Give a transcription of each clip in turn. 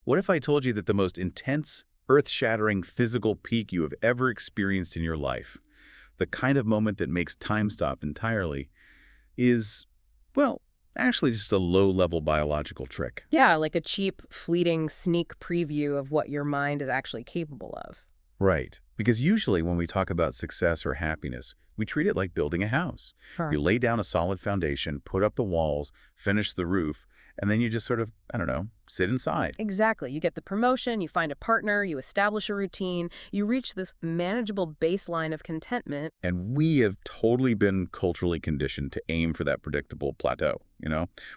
What if I told you that the most intense, earth-shattering physical peak you have ever experienced in your life, the kind of moment that makes time stop entirely, is, well, actually just a low-level biological trick? Yeah, like a cheap, fleeting sneak preview of what your mind is actually capable of. Right. Because usually when we talk about success or happiness, we treat it like building a house. Sure. You lay down a solid foundation, put up the walls, finish the roof, and then you just sort of, I don't know, sit inside. Exactly. You get the promotion, you find a partner, you establish a routine, you reach this manageable baseline of contentment. And we have totally been culturally conditioned to aim for that predictable plateau.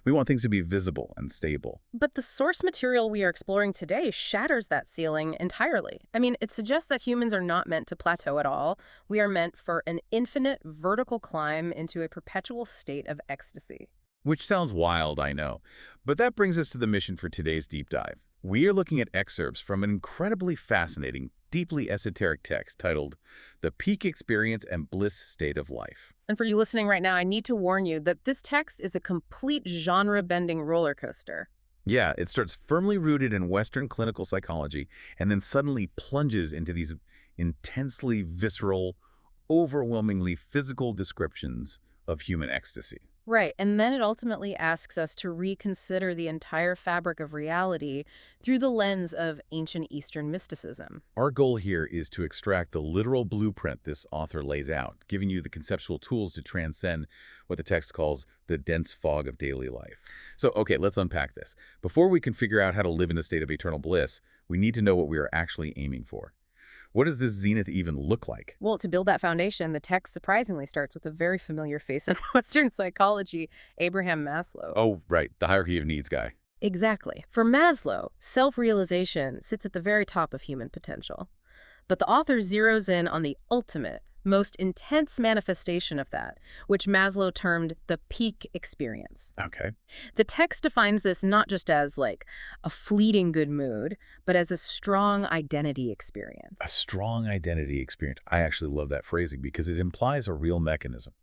We want things to be visible and stable. But the source material we are exploring today shatters that ceiling entirely. I mean, it suggests that humans are not meant to plateau at all. We are meant for an infinite vertical climb into a perpetual state of ecstasy. Which sounds wild, I know. But that brings us to the mission for today's deep dive. We are looking at excerpts from an incredibly fascinating, deeply esoteric text titled The Peak Experience and Bliss State of Life. And for you listening right now, I need to warn you that this text is a complete genre-bending roller coaster. Yeah, it starts firmly rooted in Western clinical psychology and then suddenly plunges into these intensely visceral, overwhelmingly physical descriptions of human ecstasy. Right, and then it ultimately asks us to reconsider the entire fabric of reality through the lens of ancient Eastern mysticism. Our goal here is to extract the literal blueprint this author lays out, giving you the conceptual tools to transcend what the text calls the dense fog of daily life. So, okay, let's unpack this. Before we can figure out how to live in a state of eternal bliss, we need to know what we are actually aiming for. What does this zenith even look like? Well, to build that foundation, the text surprisingly starts with a very familiar face in Western psychology, Abraham Maslow. Oh, right, the hierarchy of needs guy. Exactly. For Maslow, self-realization sits at the very top of human potential. But the author zeroes in on the ultimate, most intense manifestation of that, which Maslow termed the peak experience. Okay. The text defines this not just as like a fleeting good mood, but as a strong identity experience. A strong identity experience. I actually love that phrasing because it implies a real mechanism.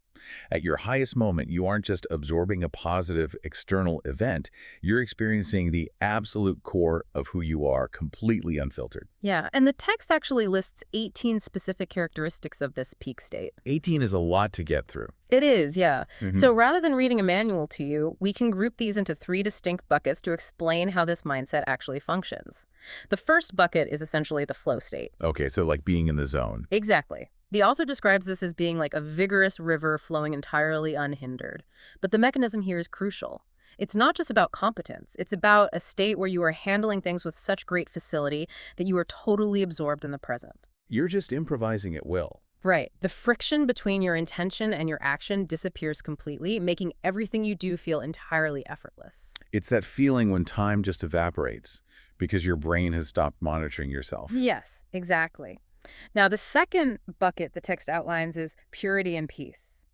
At your highest moment, you aren't just absorbing a positive external event, you're experiencing the absolute core of who you are, completely unfiltered. Yeah, and the text actually lists 18 specific characteristics of this peak state. 18 is a lot to get through. It is, yeah. Mhm. So rather than reading a manual to you, we can group these into 3 distinct buckets to explain how this mindset actually functions. The first bucket is essentially the flow state. Okay, so like being in the zone. Exactly. The author describes this as being like a vigorous river flowing entirely unhindered. But the mechanism here is crucial. It's not just about competence. It's about a state where you are handling things with such great facility that you are totally absorbed in the present. You're just improvising at will. Right. The friction between your intention and your action disappears completely, making everything you do feel entirely effortless. It's that feeling when time just evaporates because your brain has stopped monitoring yourself. Yes, exactly. Now, the second bucket the text outlines is purity and peace.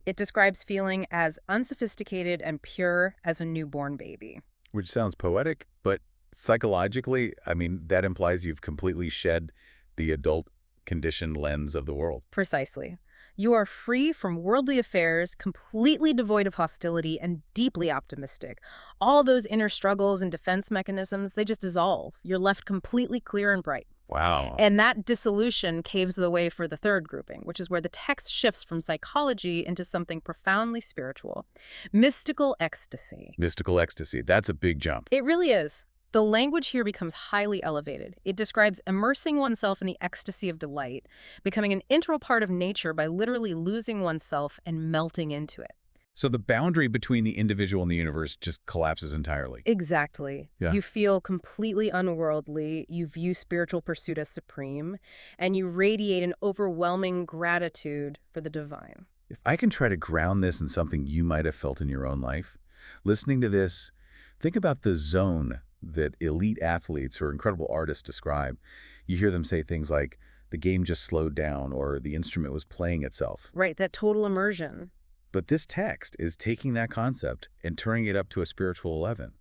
It describes feeling as unsophisticated and pure as a newborn baby. Which sounds poetic, but psychologically, I mean, that implies you've completely shed the adult conditioned lens of the world. Precisely. You are free from worldly affairs, completely devoid of hostility, and deeply optimistic. All those inner struggles and defense mechanisms, they just dissolve. You're left completely clear and bright. Wow. And that dissolution paves the way for the third grouping, which is where the text shifts from psychology into something profoundly spiritual. Mystical ecstasy. Mystical ecstasy. That's a big jump. It really is. The language here becomes highly elevated. It describes immersing oneself in the ecstasy of delight, becoming an integral part of nature by literally losing oneself and melting into it. So the boundary between the individual and the universe just collapses entirely. Exactly. Yeah. You feel completely unworldly, you view spiritual pursuit as supreme, and you radiate an overwhelming gratitude for the divine. If I can try to ground this in something you might have felt in your own life, listening to this, think about the zone that elite athletes or incredible artists describe. You hear them say things like, the game just slowed down, or the instrument was playing itself. Right, that total immersion. But this text is taking that concept and turning it up to a spiritual 11.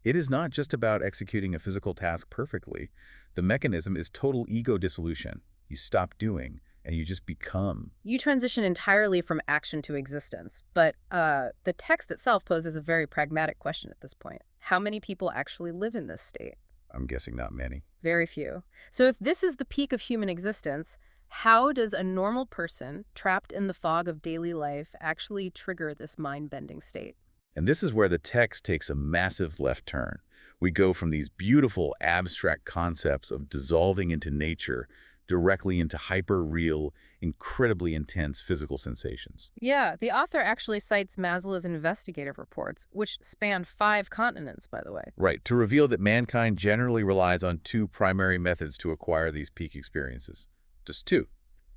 It is not just about executing a physical task perfectly. The mechanism is total ego dissolution. You stop doing, and you just become. You transition entirely from action to existence, but the text itself poses a very pragmatic question at this point. How many people actually live in this state? I'm guessing not many. Very few. So if this is the peak of human existence, how does a normal person trapped in the fog of daily life actually trigger this mind-bending state? And this is where the text takes a massive left turn. We go from these beautiful abstract concepts of dissolving into nature directly into hyper-real, incredibly intense physical sensations. Yeah, the author actually cites Maslow's investigative reports, which span 5 continents, by the way. Right, to reveal that mankind generally relies on two primary methods to acquire these peak experiences. Just two: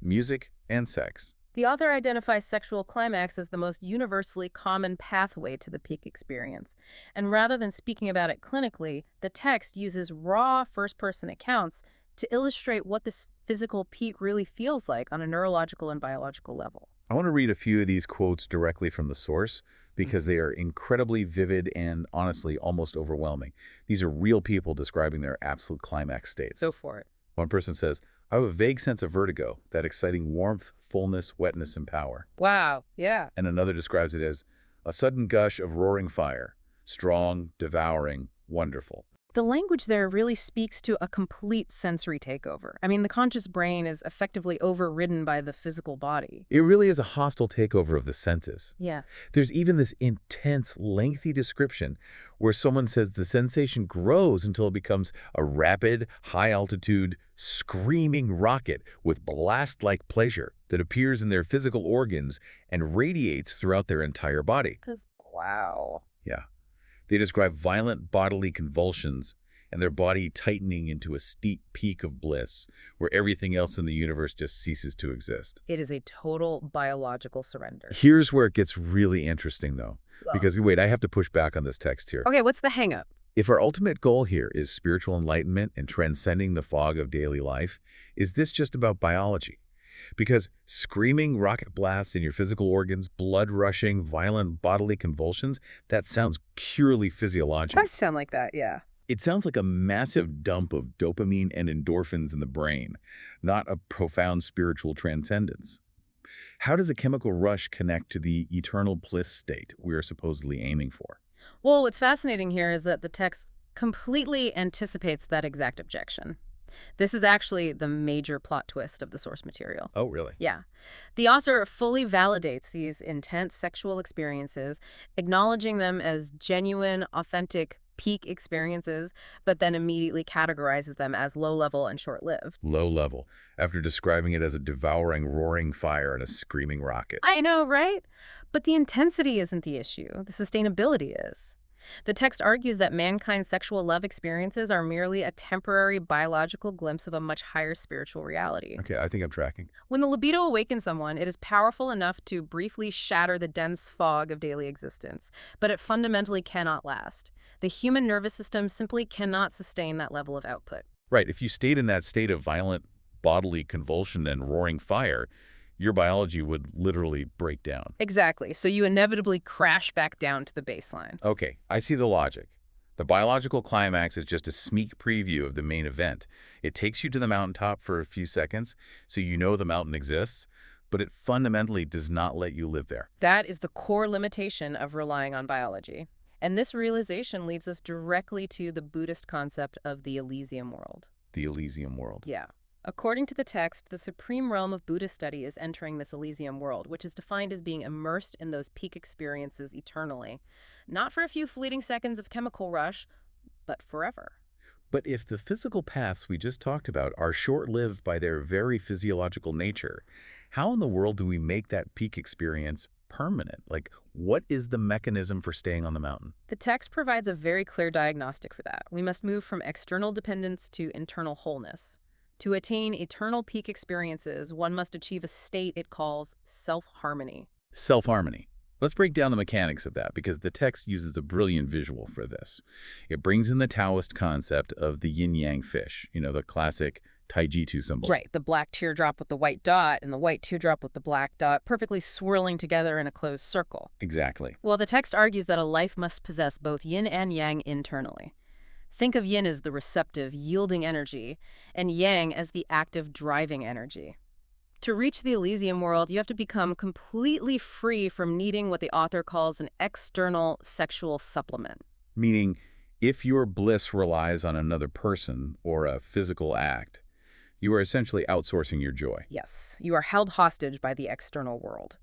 music and sex. The author identifies sexual climax as the most universally common pathway to the peak experience. And rather than speaking about it clinically, the text uses raw first-person accounts to illustrate what this physical peak really feels like on a neurological and biological level. I want to read a few of these quotes directly from the source because they are incredibly vivid and, honestly, almost overwhelming. These are real people describing their absolute climax states. Go for it. One person says, "I have a vague sense of vertigo, that exciting warmth, fullness, wetness, and power." Wow, yeah. And another describes it as a sudden gush of roaring fire, strong, devouring, wonderful. The language there really speaks to a complete sensory takeover. I mean, the conscious brain is effectively overridden by the physical body. It really is a hostile takeover of the senses. Yeah. There's even this intense, lengthy description where someone says the sensation grows until it becomes a rapid, high-altitude, screaming rocket with blast-like pleasure that appears in their physical organs and radiates throughout their entire body. Wow. Yeah. They describe violent bodily convulsions and their body tightening into a steep peak of bliss where everything else in the universe just ceases to exist. It is a total biological surrender. Here's where it gets really interesting, though. Because, wait, I have to push back on this text here. Okay, what's the hang-up? If our ultimate goal here is spiritual enlightenment and transcending the fog of daily life, is this just about biology? Because screaming rocket blasts in your physical organs, blood rushing, violent bodily convulsions, that sounds purely physiological. Does sound like that, yeah. It sounds like a massive dump of dopamine and endorphins in the brain, not a profound spiritual transcendence. How does a chemical rush connect to the eternal bliss state we are supposedly aiming for? Well, what's fascinating here is that the text completely anticipates that exact objection. This is actually the major plot twist of the source material. Oh, really? Yeah. The author fully validates these intense sexual experiences, acknowledging them as genuine, authentic, peak experiences, but then immediately categorizes them as low-level and short-lived. Low level, after describing it as a devouring, roaring fire and a screaming rocket. I know, right? But the intensity isn't the issue. The sustainability is. The text argues that mankind's sexual love experiences are merely a temporary biological glimpse of a much higher spiritual reality. Okay, I think I'm tracking. When the libido awakens someone, it is powerful enough to briefly shatter the dense fog of daily existence, but it fundamentally cannot last. The human nervous system simply cannot sustain that level of output. Right, if you stayed in that state of violent bodily convulsion and roaring fire, your biology would literally break down. Exactly. So you inevitably crash back down to the baseline. Okay, I see the logic. The biological climax is just a sneak preview of the main event. It takes you to the mountaintop for a few seconds, so you know the mountain exists, but it fundamentally does not let you live there. That is the core limitation of relying on biology. And this realization leads us directly to the Buddhist concept of the Elysium world. The Elysium world. Yeah. According to the text, the supreme realm of Buddhist study is entering this Elysium world, which is defined as being immersed in those peak experiences eternally. Not for a few fleeting seconds of chemical rush, but forever. But if the physical paths we just talked about are short-lived by their very physiological nature, how in the world do we make that peak experience permanent? Like, what is the mechanism for staying on the mountain? The text provides a very clear diagnostic for that. We must move from external dependence to internal wholeness. To attain eternal peak experiences, one must achieve a state it calls self-harmony. Self-harmony. Let's break down the mechanics of that because the text uses a brilliant visual for this. It brings in the Taoist concept of the yin-yang fish, the classic Taijitu symbol. Right, the black teardrop with the white dot and the white teardrop with the black dot perfectly swirling together in a closed circle. Exactly. Well, the text argues that a life must possess both yin and yang internally. Think of yin as the receptive, yielding energy, and yang as the active, driving energy. To reach the Elysium world, you have to become completely free from needing what the author calls an external sexual supplement. Meaning, If your bliss relies on another person or a physical act, you are essentially outsourcing your joy. Yes, you are held hostage by the external world.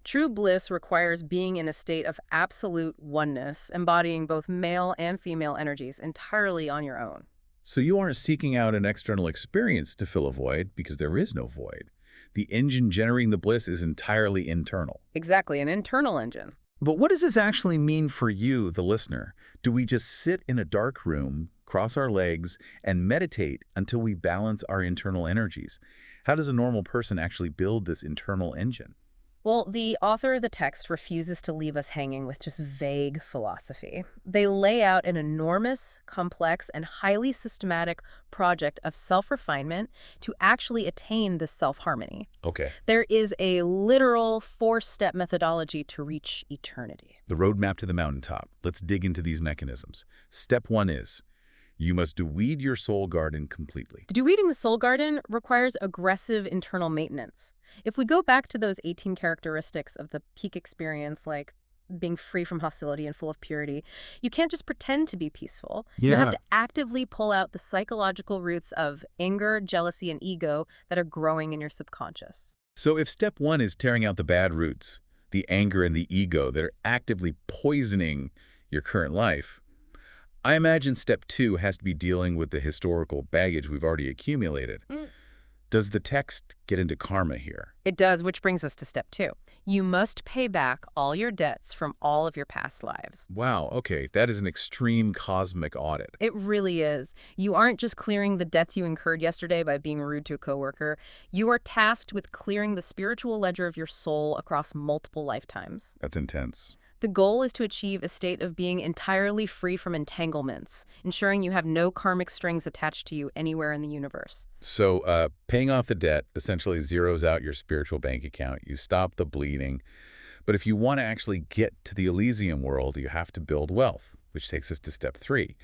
True bliss requires being in a state of absolute oneness, embodying both male and female energies entirely on your own. So you aren't seeking out an external experience to fill a void because there is no void. The engine generating the bliss is entirely internal. Exactly, an internal engine. But what does this actually mean for you, the listener? Do we just sit in a dark room, cross our legs, and meditate until we balance our internal energies? How does a normal person actually build this internal engine? Well, the author of the text refuses to leave us hanging with just vague philosophy. They lay out an enormous, complex, and highly systematic project of self-refinement to actually attain this self-harmony. Okay. There is a literal four-step methodology to reach eternity. The roadmap to the mountaintop. Let's dig into these mechanisms. Step 1 is, you must deweed your soul garden completely. Deweeding the soul garden requires aggressive internal maintenance. If we go back to those 18 characteristics of the peak experience, like being free from hostility and full of purity, you can't just pretend to be peaceful. You have to actively pull out the psychological roots of anger, jealousy, and ego that are growing in your subconscious. So if step 1 is tearing out the bad roots, the anger and the ego that are actively poisoning your current life, I imagine step 2 has to be dealing with the historical baggage we've already accumulated. Does the text get into karma here? It does, which brings us to step 2. You must pay back all your debts from all of your past lives. Wow, okay, that is an extreme cosmic audit. It really is. You aren't just clearing the debts you incurred yesterday by being rude to a coworker. You are tasked with clearing the spiritual ledger of your soul across multiple lifetimes. That's intense. The goal is to achieve a state of being entirely free from entanglements, ensuring you have no karmic strings attached to you anywhere in the universe. So paying off the debt essentially zeroes out your spiritual bank account. You stop the bleeding. But if you want to actually get to the Elysium world, you have to build wealth, which takes us to step 3.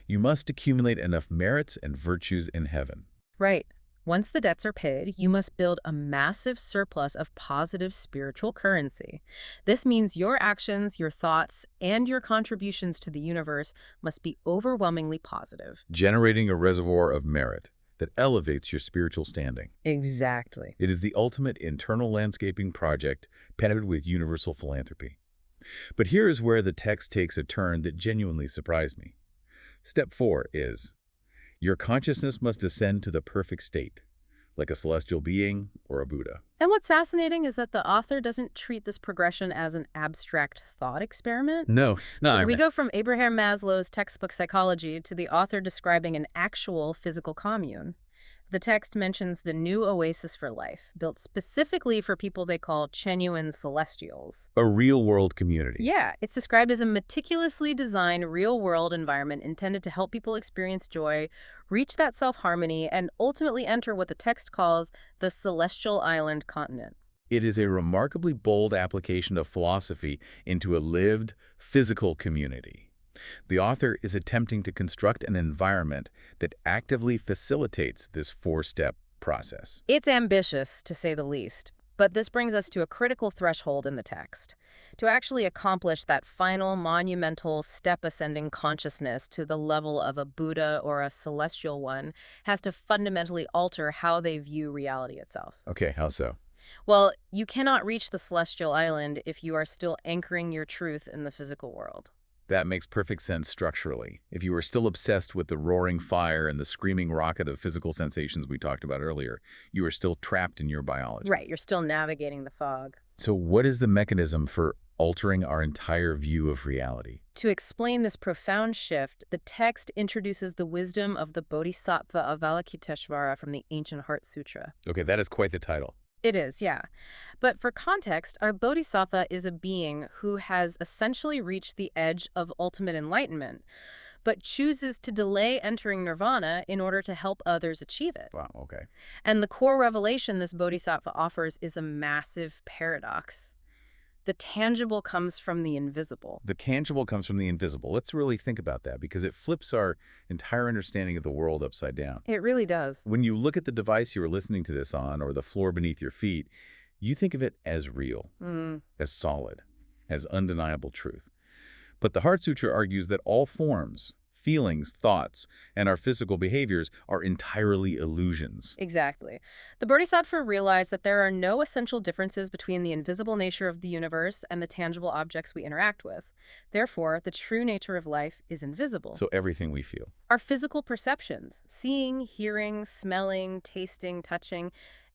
You must accumulate enough merits and virtues in heaven. Right. Once the debts are paid, you must build a massive surplus of positive spiritual currency. This means your actions, your thoughts, and your contributions to the universe must be overwhelmingly positive. Generating a reservoir of merit that elevates your spiritual standing. Exactly. It is the ultimate internal landscaping project penned with universal philanthropy. But here is where the text takes a turn that genuinely surprised me. Step 4 is, your consciousness must ascend to the perfect state, like a celestial being or a Buddha. And what's fascinating is that the author doesn't treat this progression as an abstract thought experiment. No. We go from Abraham Maslow's textbook Psychology to the author describing an actual physical commune. The text mentions the new oasis for life, built specifically for people they call Chanyuan celestials. A real-world community. Yeah, it's described as a meticulously designed real-world environment intended to help people experience joy, reach that self-harmony, and ultimately enter what the text calls the celestial island continent. It is a remarkably bold application of philosophy into a lived, physical community. The author is attempting to construct an environment that actively facilitates this 4-step process. It's ambitious, to say the least, but this brings us to a critical threshold in the text. To actually accomplish that final monumental step-ascending consciousness to the level of a Buddha or a celestial one has to fundamentally alter how they view reality itself. Okay, how so? Well, you cannot reach the celestial island if you are still anchoring your truth in the physical world. That makes perfect sense structurally. If you are still obsessed with the roaring fire and the screaming rocket of physical sensations we talked about earlier, you are still trapped in your biology. Right, you're still navigating the fog. So what is the mechanism for altering our entire view of reality? To explain this profound shift, the text introduces the wisdom of the Bodhisattva Avalokiteshvara from the ancient Heart Sutra. Okay, that is quite the title. It is, yeah. But for context, our bodhisattva is a being who has essentially reached the edge of ultimate enlightenment, but chooses to delay entering nirvana in order to help others achieve it. Wow, okay. And the core revelation this bodhisattva offers is a massive paradox. The tangible comes from the invisible. The tangible comes from the invisible. Let's really think about that because it flips our entire understanding of the world upside down. It really does. When you look at the device you are listening to this on or the floor beneath your feet, you think of it as real, as solid, as undeniable truth. But the Heart Sutra argues that all forms, feelings, thoughts, and our physical behaviors are entirely illusions. Exactly. The Bodhisattva realized that there are no essential differences between the invisible nature of the universe and the tangible objects we interact with. Therefore, the true nature of life is invisible. So everything we feel. Our physical perceptions, seeing, hearing, smelling, tasting, touching,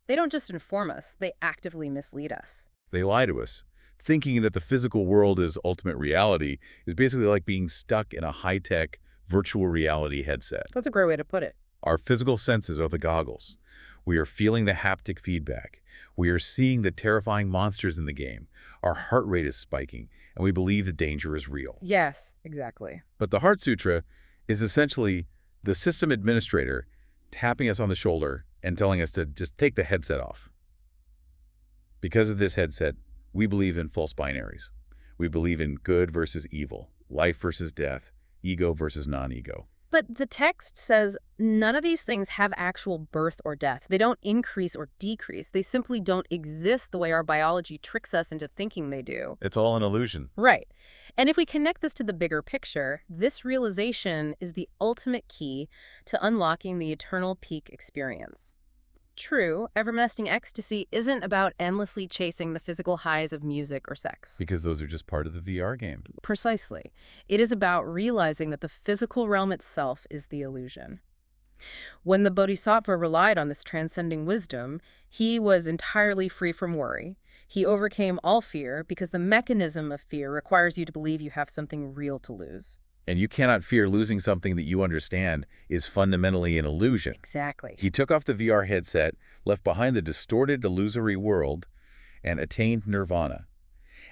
they don't just inform us, they actively mislead us. They lie to us. Thinking that the physical world is ultimate reality is basically like being stuck in a high-tech virtual reality headset. That's a great way to put it. Our physical senses are the goggles. We are feeling the haptic feedback. We are seeing the terrifying monsters in the game. Our heart rate is spiking, and we believe the danger is real. Yes, exactly. But the Heart Sutra is essentially the system administrator tapping us on the shoulder and telling us to just take the headset off. Because of this headset, we believe in false binaries. We believe in good versus evil, life versus death, ego versus non-ego. But the text says none of these things have actual birth or death. They don't increase or decrease. They simply don't exist the way our biology tricks us into thinking they do. It's all an illusion. Right. And if we connect this to the bigger picture, this realization is the ultimate key to unlocking the eternal peak experience. True, everlasting ecstasy isn't about endlessly chasing the physical highs of music or sex. Because those are just part of the VR game. Precisely. It is about realizing that the physical realm itself is the illusion. When the Bodhisattva relied on this transcending wisdom, he was entirely free from worry. He overcame all fear because the mechanism of fear requires you to believe you have something real to lose. And you cannot fear losing something that you understand is fundamentally an illusion. Exactly. He took off the VR headset, left behind the distorted, illusory world, and attained nirvana.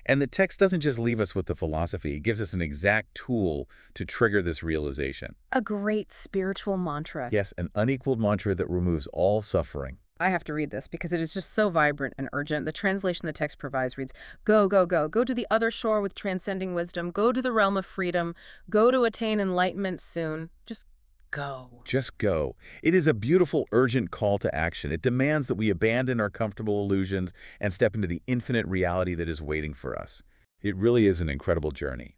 And the text doesn't just leave us with the philosophy, it gives us an exact tool to trigger this realization. A great spiritual mantra. Yes, an unequaled mantra that removes all suffering. I have to read this because it is just so vibrant and urgent. The translation the text provides reads, "Go, go, go. Go to the other shore with transcending wisdom. Go to the realm of freedom. Go to attain enlightenment soon. Just go." Just go. It is a beautiful, urgent call to action. It demands that we abandon our comfortable illusions and step into the infinite reality that is waiting for us. It really is an incredible journey.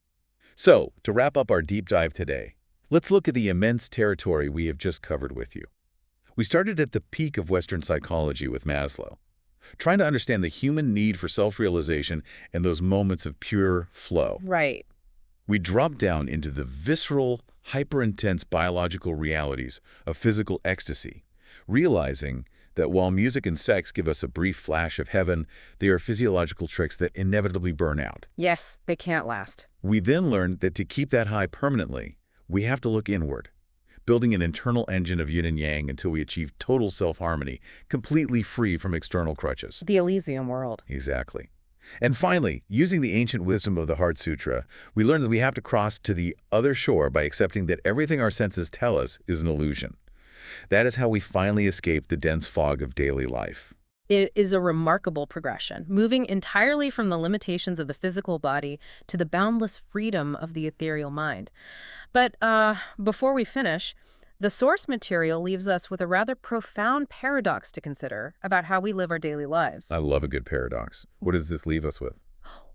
So, to wrap up our deep dive today, let's look at the immense territory we have just covered with you. We started at the peak of Western psychology with Maslow, trying to understand the human need for self-realization and those moments of pure flow. Right. We dropped down into the visceral, hyper-intense biological realities of physical ecstasy, realizing that while music and sex give us a brief flash of heaven, they are physiological tricks that inevitably burn out. Yes, they can't last. We then learned that to keep that high permanently, we have to look inward, building an internal engine of yin and yang until we achieve total self-harmony, completely free from external crutches. The Elysium world. Exactly. And finally, using the ancient wisdom of the Heart Sutra, we learn that we have to cross to the other shore by accepting that everything our senses tell us is an illusion. That is how we finally escape the dense fog of daily life. It is a remarkable progression, moving entirely from the limitations of the physical body to the boundless freedom of the ethereal mind. But before we finish, the source material leaves us with a rather profound paradox to consider about how we live our daily lives. I love a good paradox. What does this leave us with?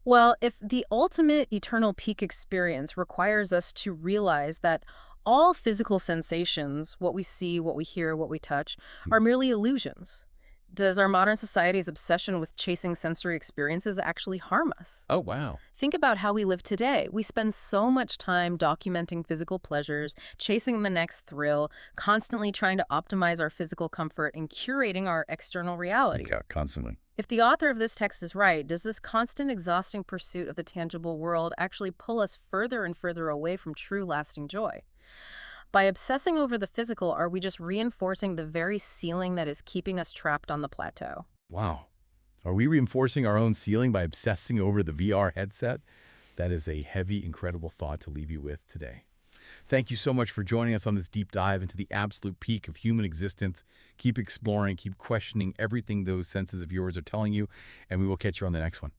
Well, if the ultimate eternal peak experience requires us to realize that all physical sensations, what we see, what we hear, what we touch, are merely illusions, does our modern society's obsession with chasing sensory experiences actually harm us? Oh, wow. Think about how we live today. We spend so much time documenting physical pleasures, chasing the next thrill, constantly trying to optimize our physical comfort and curating our external reality. Yeah, constantly. If the author of this text is right, does this constant exhausting pursuit of the tangible world actually pull us further and further away from true lasting joy? By obsessing over the physical, are we just reinforcing the very ceiling that is keeping us trapped on the plateau? Wow. Are we reinforcing our own ceiling by obsessing over the VR headset? That is a heavy, incredible thought to leave you with today. Thank you so much for joining us on this deep dive into the absolute peak of human existence. Keep exploring, keep questioning everything those senses of yours are telling you, and we will catch you on the next one.